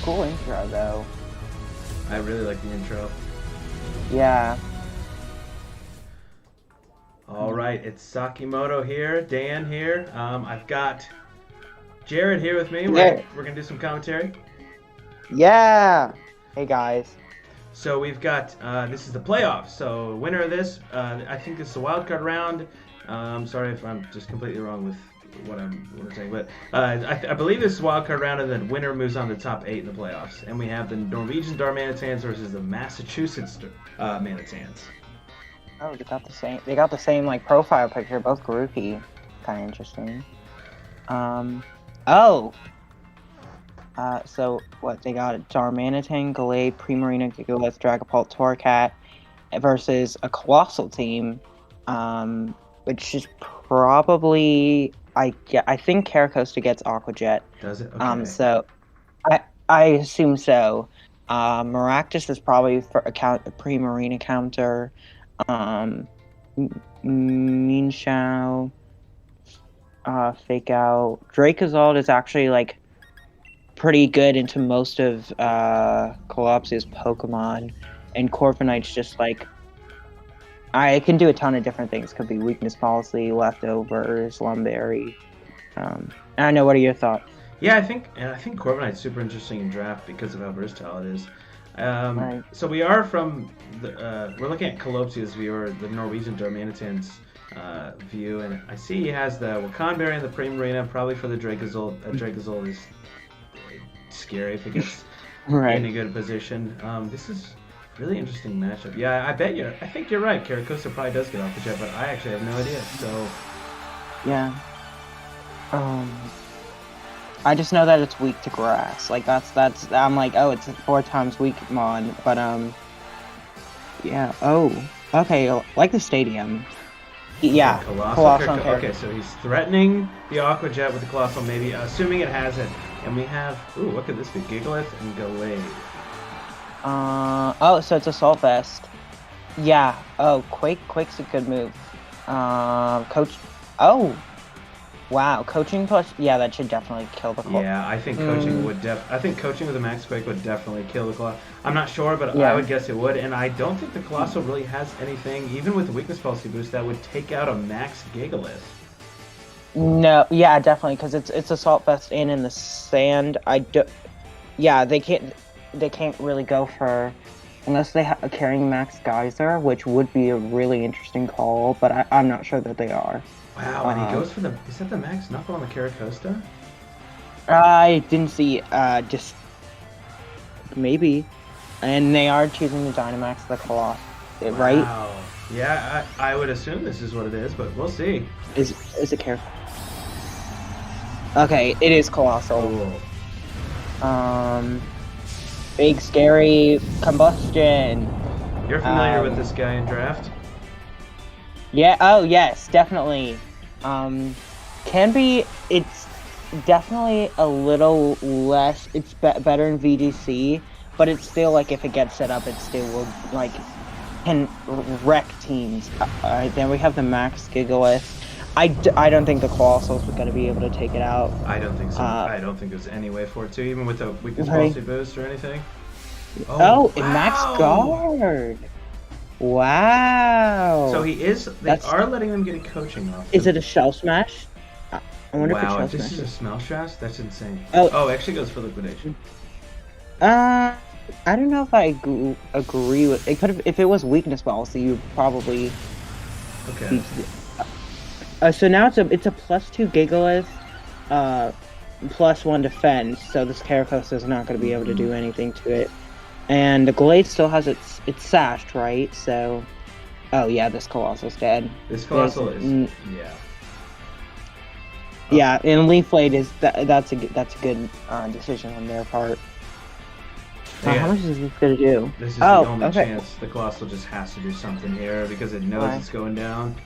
cool intro, though. I really like the intro. Yeah. All right, it's Sakimoto here, Dan here. I've got Jared here with me. Yeah. We're gonna do some commentary. Yeah. Hey, guys. So we've got this is the playoffs. So winner of this, I think this is a wild card round. Sorry if I'm just completely wrong with what I'm saying, but I believe this is a wild card round, and then winner moves on to the top 8 in the playoffs. And we have the Norwegian Manitans versus the Massachusetts Manitans. Oh, they got the same. They got the same like profile picture, both groupie. Kind of interesting. Oh. So what they got? Darmanitan, Gallade, Primarina, Gigalith, Dragapult, Torracat versus a colossal team, which is probably I think Caracosta gets Aqua Jet. Does it? Okay. So I assume so. Maractus is probably for a Primarina counter. Minshao, Fake Out. Dracozold is actually like pretty good into most of Collapse's Pokemon, and Corviknight's just like I can do a ton of different things. Could be weakness policy, leftovers, Lumberry. I don't know. What are your thoughts? Yeah, I think Corviknight's super interesting in draft because of how versatile it is. Right. So we are from we're looking at Colopsia's view, or the Norwegian Darmanitan's view, and I see he has the Wakanberry and the Primarina, probably for the Dracozold. Dracozold is scary if it gets Right. in a good position. This is really interesting matchup. Yeah, I think you're right. Caracosta probably does get off the jet, but I actually have no idea. So yeah. I just know that it's weak to grass. Like that's I'm like, oh, it's 4 times weak mon, but yeah. Oh, okay. Like the stadium. Yeah. Colossal. Okay, so he's threatening the Aqua Jet with the Colossal, maybe assuming it has it. And we have, ooh, what could this be? Gigalith and Gallade. Oh, so it's Assault Vest. Yeah. Oh, Quake's a good move. Coach. Oh. Wow, coaching plus, yeah, that should definitely kill the claw. Yeah, I think coaching would I think coaching with a Max Quake would definitely kill the claw. I'm not sure, but yeah. I would guess it would, and I don't think the Colossal really has anything, even with the weakness policy boost, that would take out a Max Gigalith. No, yeah, definitely, because it's Assault Vest and in the sand. Yeah, they can't really go for, unless they are carrying Max Geyser, which would be a really interesting call, but I'm not sure that they are. Wow, and he goes for is that the Max Knuckle on the Caracosta? I didn't see, just maybe. And they are choosing the Dynamax, the Coloss, right? Wow. Yeah, I would assume this is what it is, but we'll see. Is it careful? Okay, it is Colossal. Cool. Big Scary Combustion. You're familiar with this guy in draft? Yeah, oh yes, definitely. It's definitely a little less, it's better in VGC, but it's still like if it gets set up, it still will like can wreck teams. Then we have the Max Gigalith. I don't think the Colossals are going to be able to take it out. I don't think so. I don't think there's any way for it to, even with a weakness policy boost or anything. Oh, wow. Max Guard. Wow. So they are letting them get a coaching off. Is it a Shell Smash? I wonder if this is a Smell Trash, that's insane. Oh, it actually goes for liquidation. I don't know if I agree with it. If it was weakness policy, you would probably. Okay. So now it's a +2 Gigalith, +1 defense. So this Caracosta is not going to be able to do anything to it. And the Glade still has it's sashed, right? So, oh yeah, this Colossal's dead. This Colossal is yeah. Yeah, and Leaf Blade is that's a good decision on their part. How much is this gonna do? This is the only chance. The Colossal just has to do something here because it knows it's going down.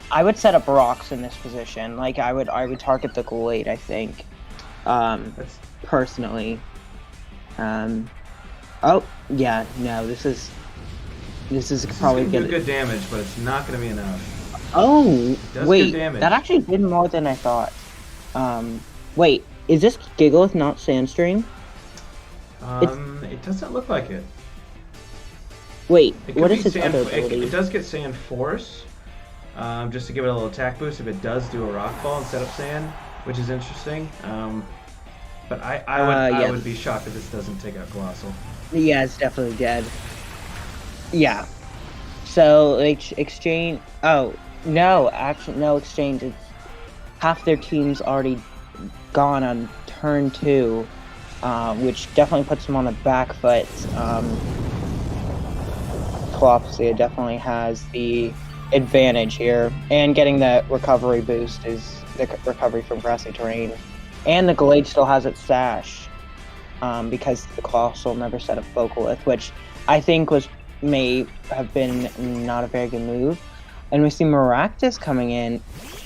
I would set up rocks in this position. Like I would target the Glade. I think. Personally. Oh yeah, no. This is probably gonna do good damage, but it's not gonna be enough. Oh wait, that actually did more than I thought. Wait, is this Gigalith not Sandstream? It doesn't look like it. Wait, It could what be is his sand. other It ability? does get sand force, just to give it a little attack boost if it does do a rock fall instead of sand, which is interesting. But I Yeah, would be shocked if this doesn't take out Colossal. yeah, it's definitely dead. Yeah. So exchange. Oh no, actually no exchange. It's half their team's already gone on turn 2, which definitely puts them on the back foot. Colossia definitely has the advantage here, and getting that recovery boost is the recovery from grassy terrain, and the Glade still has its stash, because the Colossal never set a Focalith, which I think may have been not a very good move. And we see Maractus coming in.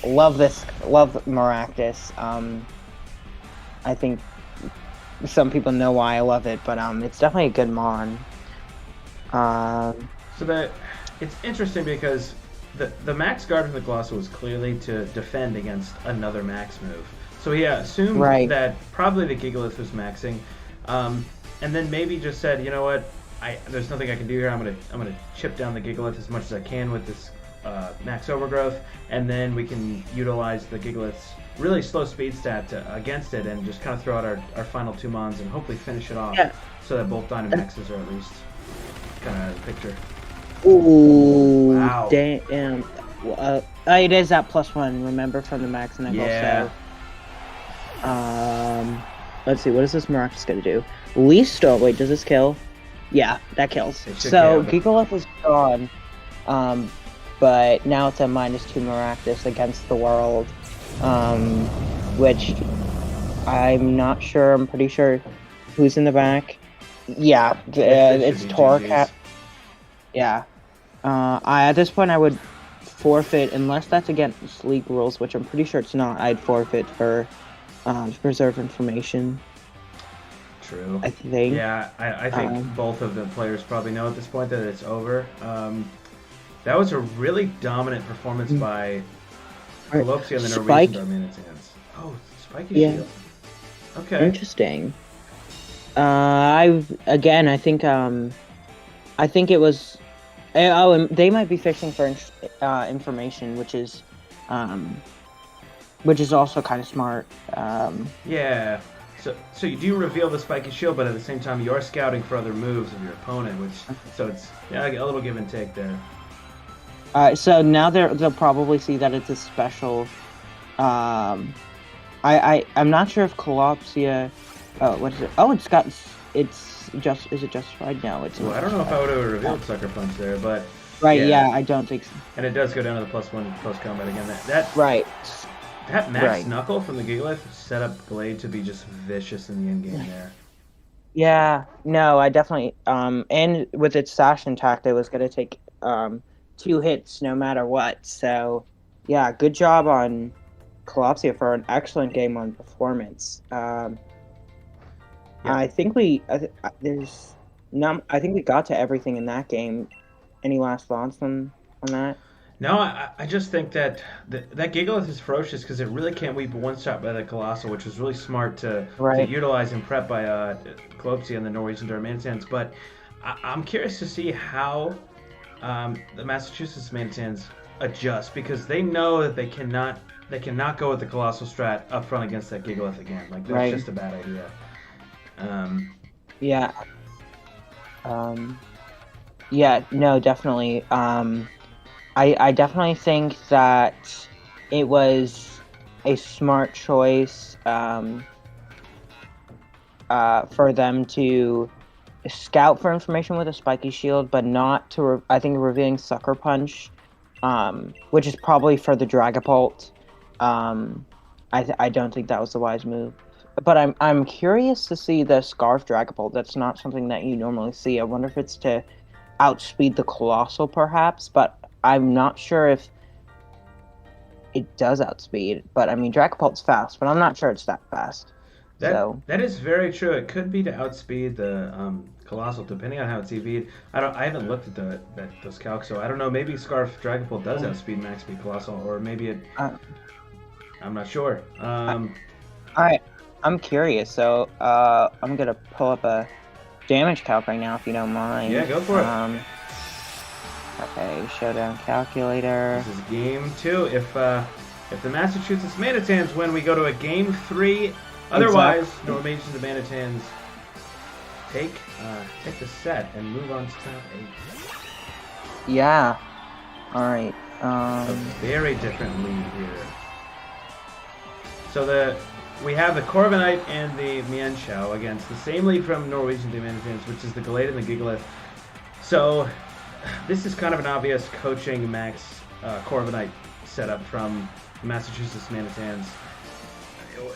Love Maractus. I think some people know why I love it, but it's definitely a good Mon. So that it's interesting because the max guard from the Colossal was clearly to defend against another max move. So he assumed Right. that probably the Gigalith was maxing, and then maybe just said, you know what, there's nothing I can do here. I'm gonna chip down the Gigalith as much as I can with this max overgrowth, and then we can utilize the Gigalith's really slow speed stat against it, and just kind of throw out our final 2 mons and hopefully finish it off, Yeah. so that both Dynamaxes are at least kind of out of the picture. Ooh, Wow. damn. It is that +1, remember, from the max and Yeah. Let's see, what is this Maractus gonna do? Least Storm. Wait, does this kill? Yeah, that kills. It should So kill. Gigalith is gone. But now it's a -2 Maractus against the world. Which I'm not sure. I'm pretty sure who's in the back. Yeah, it's Torcat. Yeah. At this point I would forfeit, unless that's against league rules, which I'm pretty sure it's not. I'd forfeit for to preserve information. True. I think. Yeah, I think both of the players probably know at this point that it's over. That was a really dominant performance by Colopsia and the Norwegian Manitans. Oh, spiky shield. Okay. Interesting. I think it was. Oh, and they might be fishing for information, which is also kind of smart. Yeah. So you do reveal the spiky shield, but at the same time you are scouting for other moves of your opponent, so it's a little give and take there. So now they'll probably see that it's a special. I'm not sure if Colopsia. Oh, what is it? Oh, is it justified? No, it's. Well, I don't know if I would have revealed Sucker Punch there, but. Right. Yeah, I don't think so. And it does go down to the +1 post combat again. That right. That max knuckle from the Gigalith set up Glade to be just vicious in the end game there. Yeah. No, I definitely. And with its Sash intact, it was gonna take 2 hits no matter what. So, yeah, good job on Colopsia for an excellent game on performance. I think I think we got to everything in that game. Any last thoughts on that? No, I just think that that Gigalith is ferocious because it really can't weep one shot by the Colossal, which was really smart to utilize and prep by Colopsia and the Norwegian Manitans. But I'm curious to see how the Massachusetts Manitans adjust, because they know that they cannot go with the Colossal strat up front against that Gigalith again. Like, that's just a bad idea. Yeah. Yeah, no, definitely. I definitely think that it was a smart choice for them to scout for information with a spiky shield, but not to. I think revealing Sucker Punch, which is probably for the Dragapult. I don't think that was the wise move. But I'm curious to see the Scarf Dragapult. That's not something that you normally see. I wonder if it's to outspeed the Colossal, perhaps. But I'm not sure if it does outspeed. But I mean, Dragapult's fast, but I'm not sure it's that fast. That is very true. It could be to outspeed the Colossal, depending on how it's EV'd. I haven't looked at those calcs, so I don't know. Maybe Scarf Dragapult does outspeed max speed Colossal, or maybe it. I'm not sure. I'm curious, so I'm gonna pull up a damage calc right now, if you don't mind. Yeah, go for it. Okay, showdown calculator. This is game 2. If the Massachusetts Manitans win, we go to a game 3. Otherwise, Exactly. Norwegians and Manitans take the set and move on to top 8. Yeah. All right. A very different lead here. So we have the Corviknight and the Mienshao against the same lead from Norwegian Manitans, which is the Gallade and the Gigalith. So this is kind of an obvious coaching Max Corviknight setup from Massachusetts Manitans.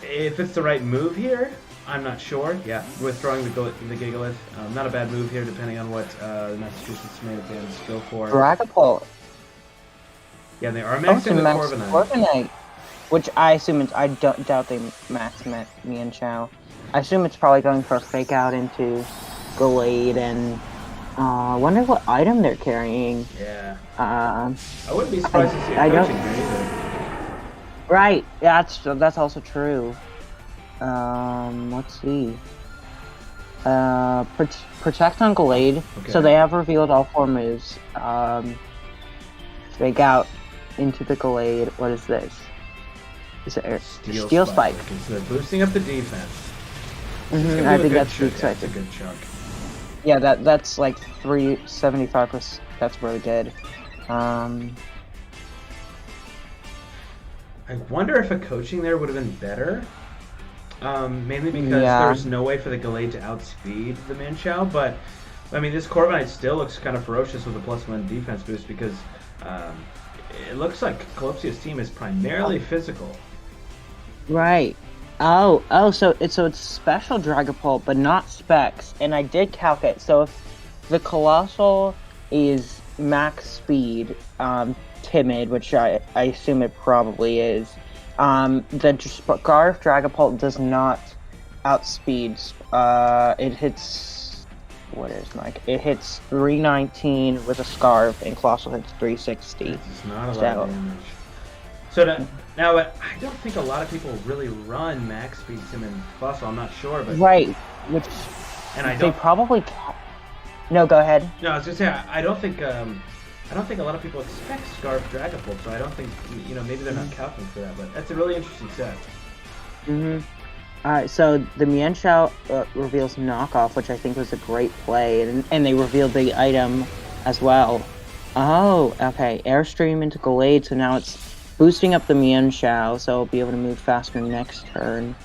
If it's the right move here, I'm not sure. Yeah, withdrawing the Gigalith, not a bad move here, depending on what the Massachusetts Manitans go for. Dragapult. Yeah, they are maxing the Corviknight. Which I assume it's. I doubt they max Mienshao. I assume it's probably going for a fake out into Gallade and. I wonder what item they're carrying. Yeah. I wouldn't be surprised to see a coaching here either. Right. That's also true. Let's see. Protect on Gallade. Okay. So they have revealed all 4 moves. Fake out into the Gallade. What is this? Is it Steel Spike? Okay, so they're boosting up the defense. I think that's the That's a good chunk. Yeah, that's like 375%. That's really good. I wonder if a coaching there would have been better. Mainly because there's no way for the Gallade to outspeed the Mienshao, but I mean this Corviknight still looks kind of ferocious with a +1 defense boost because it looks like Calopia's team is primarily physical. Right. So it's special Dragapult, but not specs. And I did calc it. So if the Colossal is max speed, timid, which I assume it probably is, the Scarf Dragapult does not outspeed. It hits. What is Mike? It hits 319 with a Scarf, and Colossal hits 360. It's not a lot of damage. So now, I don't think a lot of people really run max speed sim in Fossil. I'm not sure, but right, they probably. No, go ahead. No, I was just saying I don't think a lot of people expect Scarf Dragapult, so I don't think maybe they're not calculating for that. But that's a really interesting set. Alright, so the Mienshao reveals knockoff, which I think was a great play, and they revealed the item as well. Oh, okay, Airstream into Gallade, so now it's boosting up the Mienshao, so it'll be able to move faster next turn.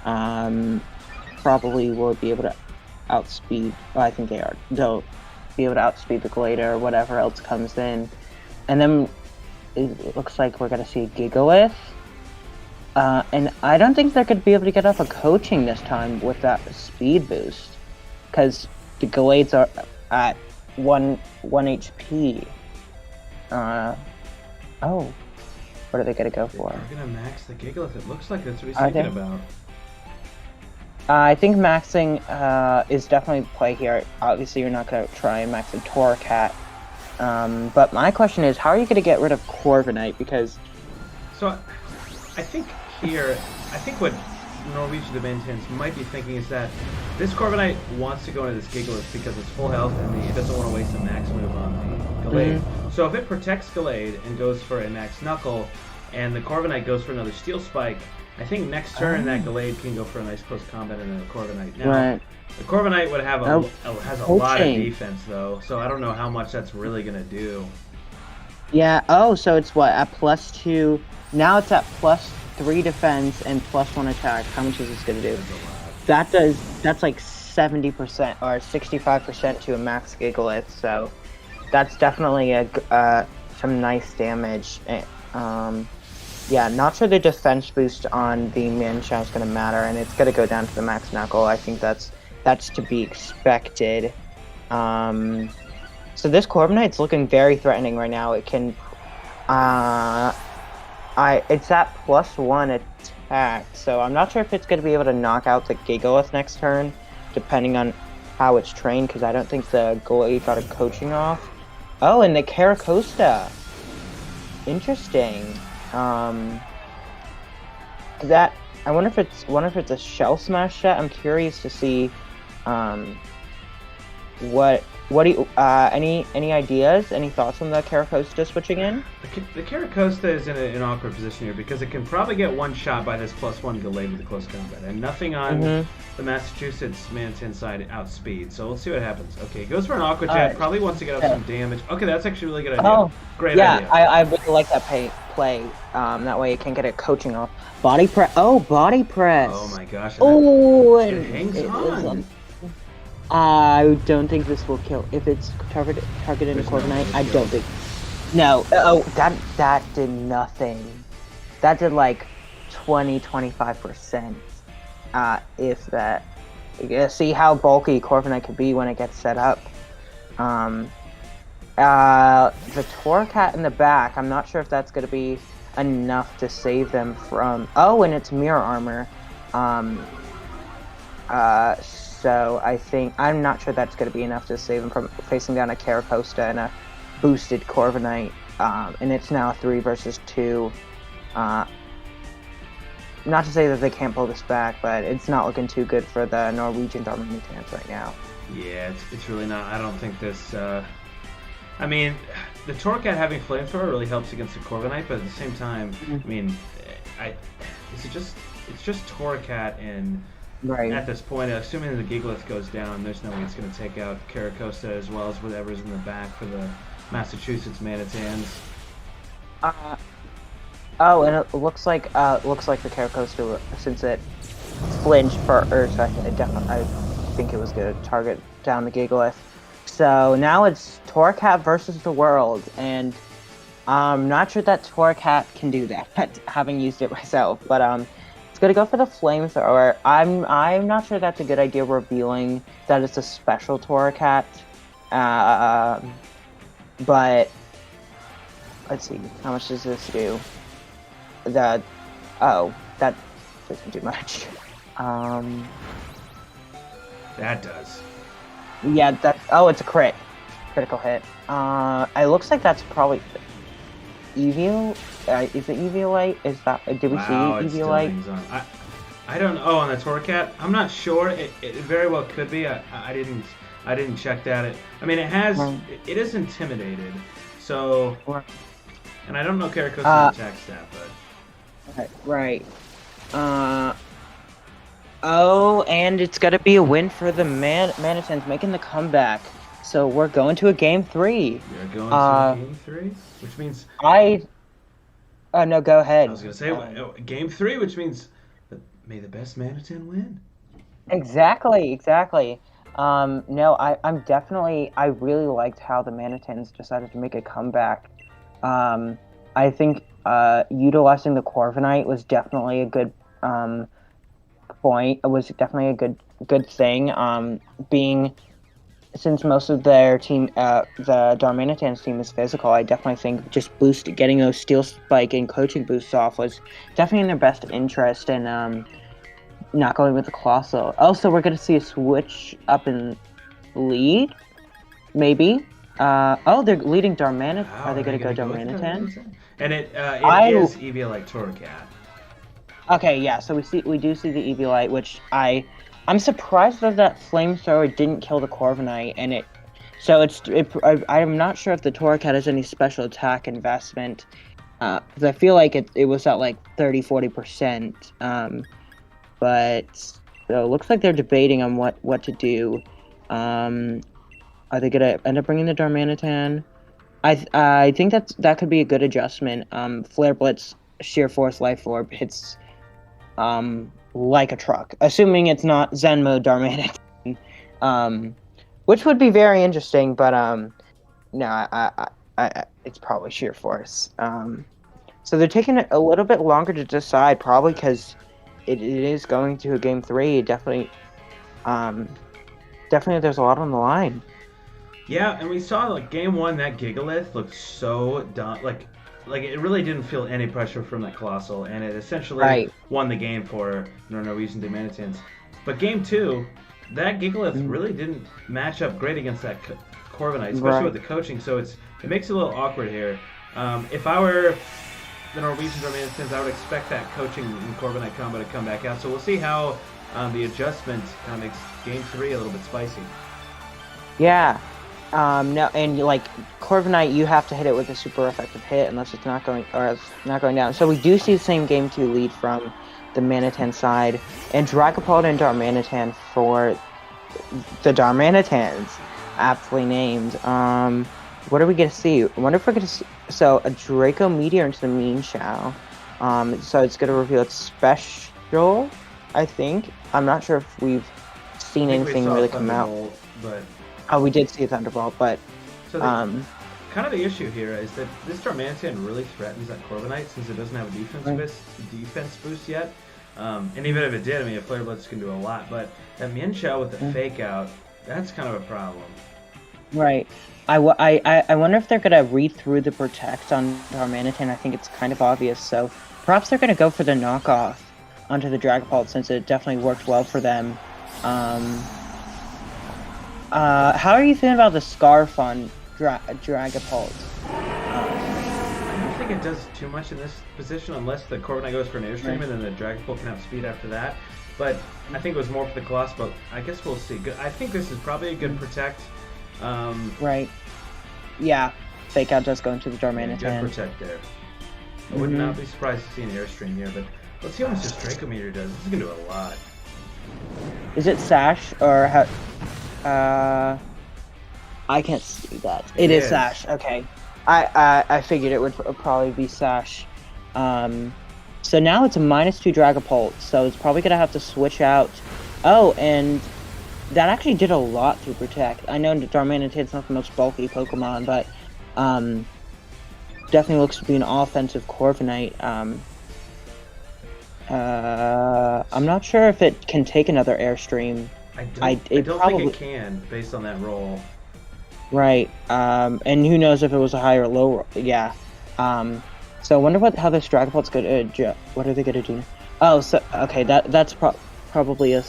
Probably will be able to outspeed. Well, I think they'll be able to outspeed the Gallade or whatever else comes in. And then it looks like we're gonna see a Gigalith. And I don't think they're going to be able to get up a coaching this time with that speed boost, because the Gallades are at 1 HP. What are they going to go for? They're going to max the Gigalith. It looks like that's what he's thinking about. I think maxing is definitely the play here. Obviously, you're not going to try and max a Torracat. But my question is, how are you going to get rid of Corviknight? Because... So, I think what Norwegian Manitans might be thinking is that this Corviknight wants to go into this Gigalith because it's full health and it doesn't want to waste a max move on the Gallade. So if it protects Gallade and goes for a max Knuckle, and the Corviknight goes for another Steel Spike, I think next turn that Gallade can go for a nice close combat into the Corviknight. Now, the Corviknight would have has a lot of defense though, so I don't know how much that's really gonna do. Yeah. So it's what, at +2? Now it's at +3 defense and +1 attack. How much is this gonna do? That's like 70% or 65% to a max Gigalith. So that's definitely some nice damage. Yeah, not sure the defense boost on the Mienshao is gonna matter, and it's gonna go down to the max Knuckle. I think that's to be expected. So this Corviknight's looking very threatening right now. It can, it's at +1 attack, so I'm not sure if it's going to be able to knock out the Gigalith next turn, depending on how it's trained, because I don't think the Gallade got a coaching off. Oh, and the Caracosta. Interesting. I wonder if it's a Shell Smash set. I'm curious to see what do you any ideas? Any thoughts on the Caracosta switching in? The Caracosta is in an awkward position here because it can probably get one shot by this +1 delayed with a close combat, and nothing on the Massachusetts Manitan side outspeed. So we'll see what happens. Okay, he goes for an Aqua Jet. Probably wants to get up some damage. Okay, that's actually a really good idea. Oh, great yeah, idea. I really like that play. That way it can get a coaching off. Body press. Oh, body press. Oh my gosh. Oh, it hangs on. I don't think this will kill. If it's targeted in a Corviknight, I don't think. No. Oh, that did nothing. That did like 20-25%. If that. You see how bulky Corviknight could be when it gets set up. The Torcat in the back, I'm not sure if that's going to be enough to save them from... Oh, and it's mirror armor. So I think... I'm not sure that's going to be enough to save them from facing down a Caracosta and a boosted Corviknight. And it's now 3 versus 2. Not to say that they can't pull this back, but it's not looking too good for the Norwegian Darmanitans right now. Yeah, it's really not. I don't think this... I mean, the Torcat having Flamethrower really helps against the Corviknight, but at the same time, I mean, it's just Torcat, and at this point, assuming the Gigalith goes down, there's no way it's going to take out Caracosta as well as whatever's in the back for the Massachusetts Manitans. Oh, and it looks like the Caracosta, since it flinched for Earth, I think it was going to target down the Gigalith. So now it's Torcat versus the world, and I'm not sure that Torcat can do that, having used it myself. But it's gonna go for the Flamethrower. I'm not sure that's a good idea, revealing that it's a special Torcat. But let's see, how much does this do? That doesn't do much. That does. Yeah, it's a critical hit. It looks like that's probably Eviolite. Is it Eviolite? Is that? Did we see Eviolite? I don't know. Oh, on the Torcat, I'm not sure. It very well could be. I didn't check that. I mean, it has. It is intimidated. So, and I don't know Caracosta's attack stat, but. Right. Oh, and it's got to be a win for the Manitans making the comeback. So we're going to a game 3. You're going to a game 3? Which means... no, go ahead. I was going to say, game 3, which means may the best Manitan win. Exactly. No, I really liked how the Manitans decided to make a comeback. I think utilizing the Corviknight was definitely a good... point. It was definitely a good thing. Since most of their team, the Darmanitans team is physical, I definitely think just getting those Steel Spike and coaching boosts off was definitely in their best interest, and not going with the Colossal. Also, we're going to see a switch up in lead, maybe. They're leading Darmanitan. Are they going to go Darmanitan? And it is Eviolite Torcat. Okay, yeah, so we do see the Eviolite, which I'm surprised that Flamethrower didn't kill the Corviknight, and I'm not sure if the Torcat has any special attack investment, because I feel like it was at like 30-40%, but so it looks like they're debating on what to do. Are they gonna end up bringing the Darmanitan? I think that could be a good adjustment. Flare Blitz, Sheer Force, Life Orb hits like a truck, assuming it's not Zen mode Darmanitan, which would be very interesting, but no, I it's probably Sheer Force. So they're taking it a little bit longer to decide, probably because it is going to a game 3. Definitely there's a lot on the line. Yeah, and we saw like game 1, that Gigalith looked so done, like it really didn't feel any pressure from that Colossal, and it essentially won the game for Norwegian Manitans. But game 2, that Gigalith really didn't match up great against that Corviknight, especially with the coaching, so it makes it a little awkward here. If I were the Norwegian Manitans, I would expect that coaching and Corviknight combo to come back out, so we'll see how the adjustment kind of makes game 3 a little bit spicy. Yeah. No, and like Corviknight, you have to hit it with a super effective hit unless it's not going or it's not going down. So we do see the same game 2 lead from the Manitan side, and Dragapult and Darmanitan for the Darmanitans, aptly named. What are we gonna see? I wonder if we're gonna see so a Draco Meteor into the Mean Shao. So it's gonna reveal its special, I think. I'm not sure if we've I seen think we anything saw really come out. Thunderbolt, but Oh, we did see Thunderbolt, but so kind of the issue here is that this Darmanitan really threatens that Corviknight since it doesn't have a defense boost yet. And even if it did, I mean, a Flare Blitz can do a lot, but that Mienshao with the fake out, that's kind of a problem. right. I wonder if they're gonna read through the Protect on Darmanitan. I think it's kind of obvious, so perhaps they're gonna go for the knockoff onto the Dragapult since it definitely worked well for them. How are you feeling about the Scarf on Dragapult? I don't think it does too much in this position unless the Corviknight goes for an Airstream and then the Dragapult can have speed after that. But I think it was more for the Colossus, but I guess we'll see. I think this is probably a good Protect. Right. Yeah. Fake out does go into the Darmanitan. Yeah, good Protect there. I would not be surprised to see an Airstream here, but let's see how much this Draco Meteor does. This is going to do a lot. Is it Sash or how? I can't see that. It is Sash. Okay. I figured it would probably be Sash. So now it's a -2 Dragapult, so it's probably gonna have to switch out. Oh, and that actually did a lot through Protect. I know Darmanitan's not the most bulky Pokemon, but definitely looks to be an offensive Corviknight. I'm not sure if it can take another Airstream. I don't think it can, based on that roll. Right. And who knows if it was a high or low roll. Yeah. So I wonder how this Dragapult's gonna what are they gonna do? Oh, so okay, that's probably a.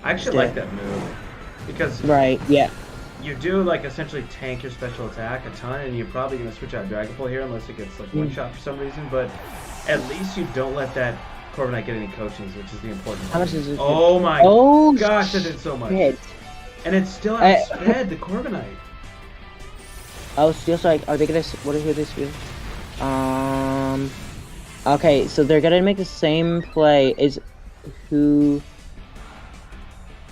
I actually like that move because right. Yeah. You do like essentially tank your special attack a ton, and you're probably gonna switch out Dragapult here unless it gets like one shot for some reason. But at least you don't let that Corviknight get any coachings, which is the important part. How much is it? Oh my gosh, that did so much. And it's still outsped the Corviknight. Oh, Steel Strike. Are they gonna? What are they steal? Okay, so they're gonna make the same play. Is who?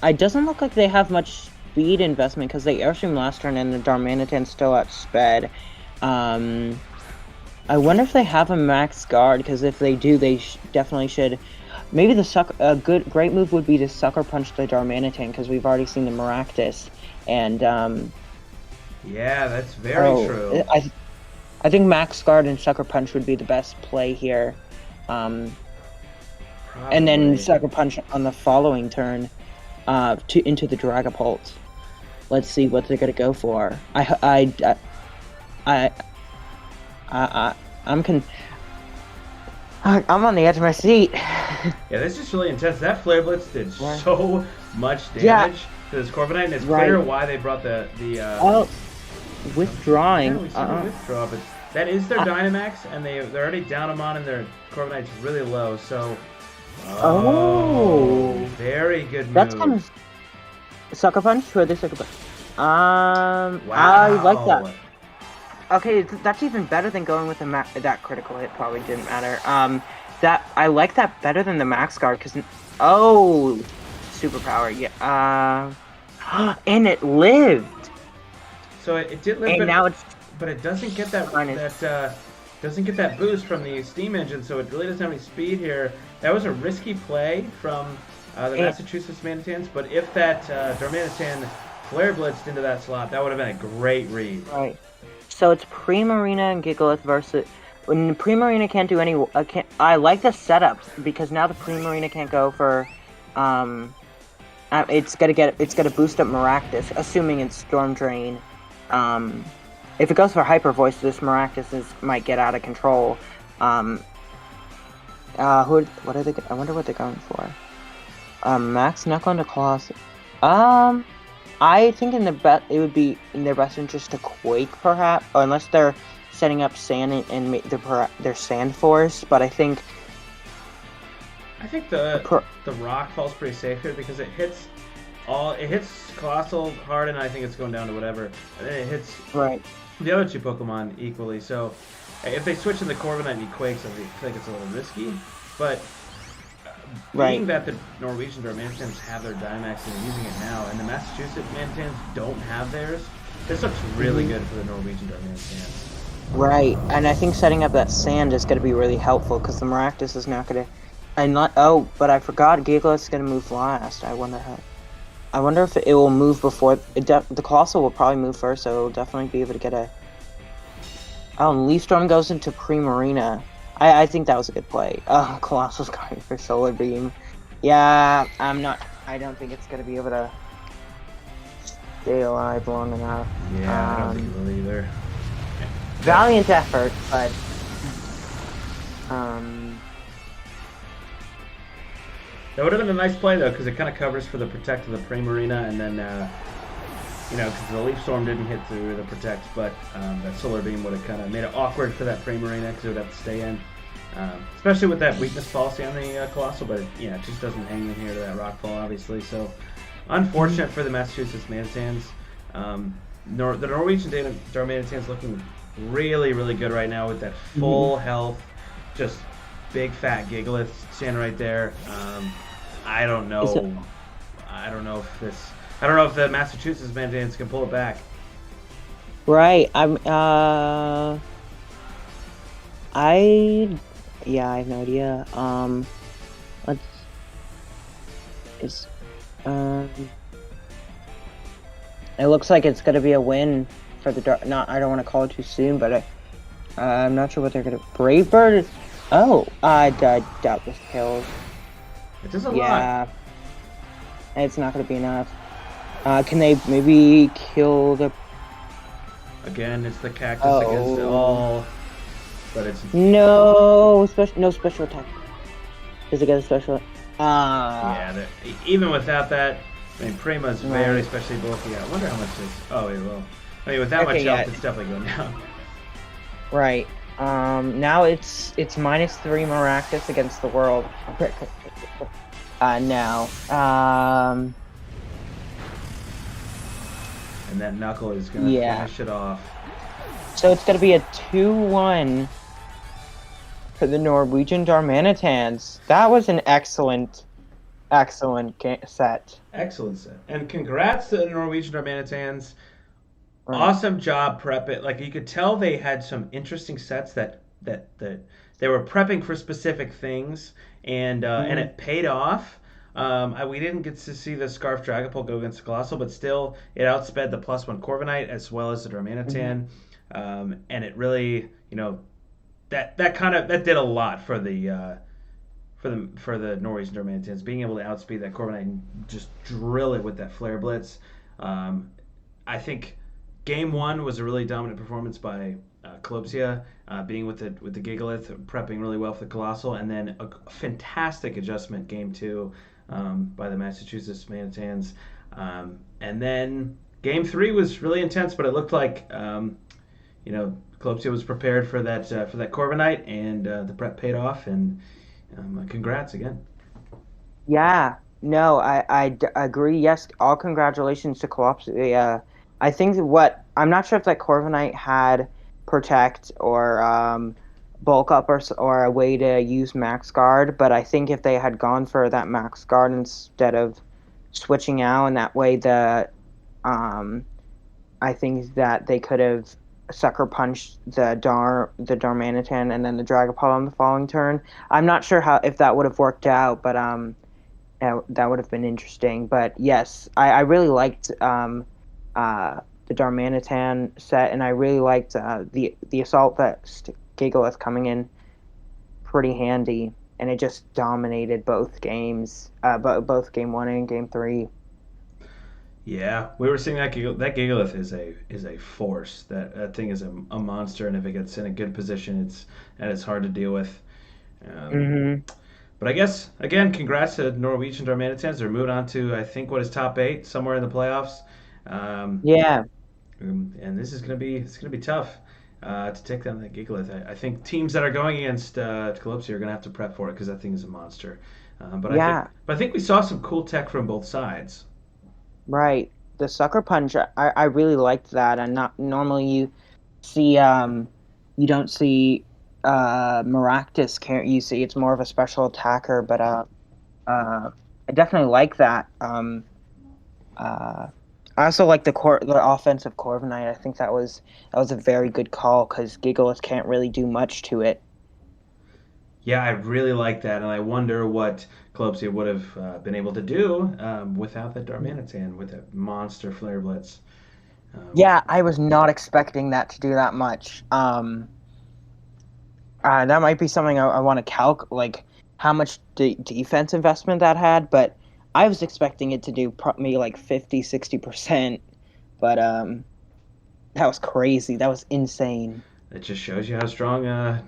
It doesn't look like they have much speed investment because they Airstream last turn and the Darmanitan's still outsped. I wonder if they have a max guard, because if they do, they definitely should. Maybe great move would be to Sucker Punch the Darmanitan, because we've already seen the Maractus, and yeah, that's very true. I think max guard and Sucker Punch would be the best play here, and then Sucker Punch on the following turn, into the Dragapult. Let's see what they're gonna go for. I'm on the edge of my seat. Yeah, this is really intense. That Flare Blitz did so much damage to this Corviknight, and it's clear why they brought the withdrawing. Yeah, we see the withdraw, but that is their Dynamax, and they're already down them on, and their Corviknight's really low. So, very good move. That's kind of Sucker Punch. Who are they Sucker Punch? Wow. I like that. Okay, that's even better than going with that critical hit. Probably didn't matter. That I like that better than the max guard because superpower. Yeah. And it lived. So it did live, and now but it doesn't get doesn't get that boost from the steam engine, so it really doesn't have any speed here. That was a risky play from the Massachusetts Manitans, but if that Darmanitan Flare Blitzed into that slot, that would have been a great read. Right. So it's Primarina and Gigalith versus. When Primarina can't do any, I like the setup because now the Primarina can't go for. It's gonna boost up Maractus, assuming it's Storm Drain. If it goes for Hyper Voice, this Maractus might get out of control. What are they? I wonder what they're going for. Max Knuckle into Colossus. I think it would be in their best interest to Quake, perhaps, or unless they're setting up Sand and their Sand Force. But I think the Rock falls pretty safe here because it hits all it hits Colossal hard, and I think it's going down to whatever, and then it hits Right. the other two Pokemon equally. So if they switch in the Corviknight and he Quakes, I feel like it's a little risky. But being Right. that the Norwegian Darmanitan's have their Dynamax and they're using it now, and the Massachusetts Manitans don't have theirs, this looks really good for the Norwegian Darmanitan. Right. And I think setting up that sand is going to be really helpful because the Maractus is not going to. I'm not. Oh, but I forgot. Gigalith's going to move last. I wonder how. I wonder if it will move before the Colossal will probably move first, so it'll definitely be able to get a. Oh, and Leaf Storm goes into Primarina. I think that was a good play. Oh, Colossal's going for Solar Beam. Yeah, I'm not. I don't think it's gonna be able to stay alive long enough. Yeah, I don't think it will either. Valiant effort, but that would have been a nice play though, because it kind of covers for the protect of the Primarina, and then because the Leaf Storm didn't hit through the protect, but that Solar Beam would have kind of made it awkward for that Primarina because it would have to stay in, especially with that weakness policy on the Colossal. But it just doesn't hang in here to that Rockfall, obviously. So unfortunate for the Massachusetts Manitans. The Norwegian Darmanitan's looking really, really good right now with that full health, just big fat Gigalith standing right there. I don't know. I don't know if the Massachusetts Manitans can pull it back. right. I have no idea. Let's is it looks like it's gonna be a win for the dark. Not, I don't want to call it too soon, but I'm not sure what they're gonna. Brave Bird is. Oh, I doubt this kills. It does a lot. Yeah, it's not gonna be enough. Can they maybe kill the? Again, it's the cactus against it all, but it's No special attack. Does it get a special? yeah. Even without that, I mean, Prima's very especially bulky. I wonder how much this. Oh, it will. I mean, with that much health, it's definitely going down. Right. Now it's -3 Maractus against the world. Now. And that Knuckle is gonna finish it off. So it's gonna be a 2-1 for the Norwegian Darmanitans. That was an excellent set. Excellent set. And congrats to the Norwegian Darmanitans. Right. Awesome job prepping. Like, you could tell they had some interesting sets that they were prepping for specific things, and it paid off. We didn't get to see the Scarf Dragapult go against the Colossal, but still, it outsped the +1 Corviknight as well as the Darmanitan, and it really, that did a lot for the Norwegian Darmanitans, being able to outspeed that Corviknight and just drill it with that Flare Blitz. I think Game 1 was a really dominant performance by Kalopsia, being with the Gigalith, prepping really well for the Colossal, and then a fantastic adjustment Game 2 by the Massachusetts Manitans. And then Game 3 was really intense, but it looked like Kalopsia was prepared for that Corviknight, and the prep paid off. And congrats again. Yeah, no, I agree. Yes, all congratulations to Kalopsia. I think I'm not sure if that Corviknight had Protect or Bulk Up or a way to use Max Guard, but I think if they had gone for that Max Guard instead of switching out, and that way I think that they could have Sucker Punched the Darmanitan and then the Dragapult on the following turn. I'm not sure if that would have worked out, but that would have been interesting. But yes, I really liked the Darmanitan set, and I really liked the Assault Vest Gigalith coming in pretty handy, and it just dominated both games, both Game 1 and Game 3. Yeah, we were seeing that Gigalith is a force. That thing is a monster, and if it gets in a good position, it's hard to deal with. But I guess again, congrats to Norwegian Darmanitans. They're moving on to, I think, what is top 8 somewhere in the playoffs. Yeah. And this is gonna be tough to take down that Gigalith. I think teams that are going against Kalopsia are gonna have to prep for it because that thing is a monster. But I think we saw some cool tech from both sides. Right. The sucker punch, I really liked that. And not normally see you don't see Maractus can't you see it's more of a special attacker, but I definitely like that. Uh I also like the offensive Corviknight. I think that was a very good call because Gigalith can't really do much to it. Yeah, I really like that, and I wonder what Calypso would have been able to do without that Darmanitan with that monster Flare Blitz. Um, Yeah, I was not expecting that to do that much. That might be something I want to like how much defense investment that had, but I was expecting it to do maybe like 50-60%. But that was crazy. That was insane. it just shows you how strong a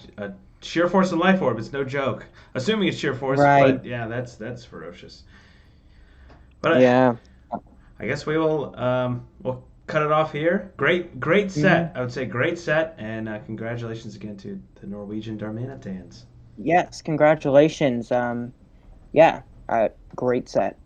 sheer force in life orb. It's no joke. Assuming it's sheer force, Right. but yeah, that's ferocious. But Yeah. I guess we will we'll cut it off here. Great Hmm. set. I would say great set, and congratulations again to the Norwegian Darmanitans. Yes, congratulations. Yeah, great set.